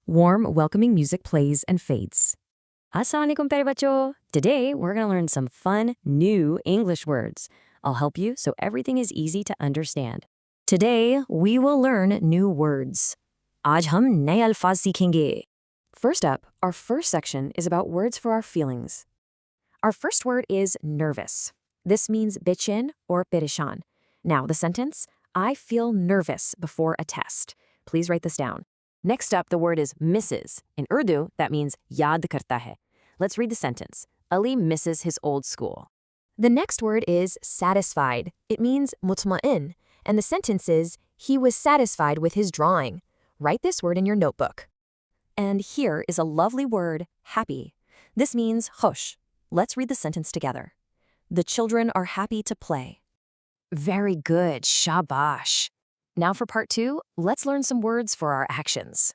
Warm, welcoming music plays and fades. Assalamualaikum pyare bachcho. Today, we're going to learn some fun, new English words. I'll help you so everything is easy to understand. Today, we will learn new words. आज हम नए अल्फाज सीखेंगे. First up, our first section is about words for our feelings. Our first word is nervous. This means बेचैन or परेशान. Now, the sentence, I feel nervous before a test. Please write this down. Next up, the word is misses. In Urdu, that means yaad karta hai. Let's read the sentence. Ali misses his old school. The next word is satisfied. It means mutma'in, and the sentence is, he was satisfied with his drawing. Write this word in your notebook. And here is a lovely word, happy. This means khosh. Let's read the sentence together. The children are happy to play. Very good, shabash. Now for part 2, let's learn some words for our actions.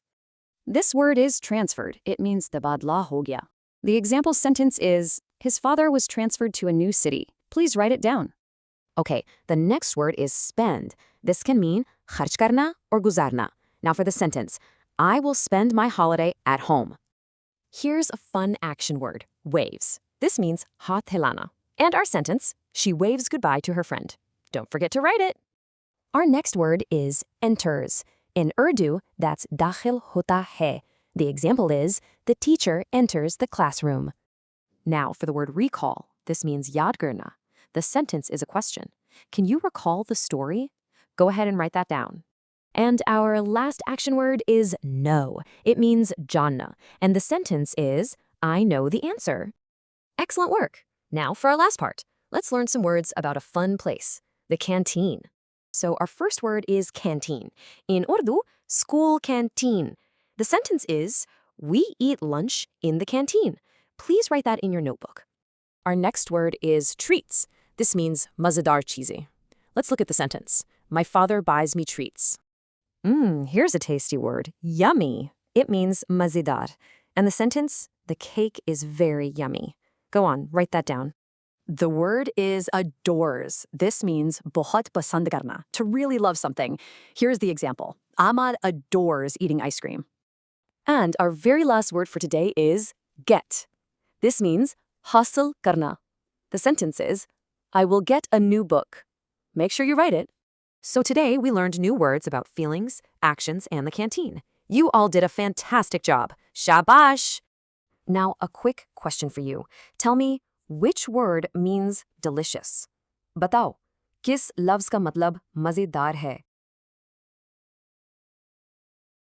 This word is transferred. It means tabadla ho gaya. The example sentence is, his father was transferred to a new city. Please write it down. Okay, the next word is spend. This can mean kharch karna or guzarna. Now for the sentence, I will spend my holiday at home. Here's a fun action word, waves. This means haath hilana. And our sentence, she waves goodbye to her friend. Don't forget to write it. Our next word is enters. In Urdu, that's dakhil hota hai. The example is, the teacher enters the classroom. Now for the word recall. This means yaad karna. The sentence is a question. Can you recall the story? Go ahead and write that down. And our last action word is know. It means janna. And the sentence is, I know the answer. Excellent work. Now for our last part. Let's learn some words about a fun place, the canteen. So our first word is canteen. In Urdu, school canteen. The sentence is, we eat lunch in the canteen. Please write that in your notebook. Our next word is treats. This means mazedar cheesy. Let's look at the sentence. My father buys me treats. Here's a tasty word, yummy. It means mazedar. And the sentence, the cake is very yummy. Go on, write that down. The word is adores. This means bahut pasand karna, to really love something. Here's the example. Ahmad adores eating ice cream. And our very last word for today is get. This means hasil karna. The sentence is, I will get a new book. Make sure you write it. So today we learned new words about feelings, actions, and the canteen. You all did a fantastic job. Shabash! Now a quick question for you. Tell me, which word means delicious? Batao, किस लफ्ज़ का मतलब मज़ेदार है?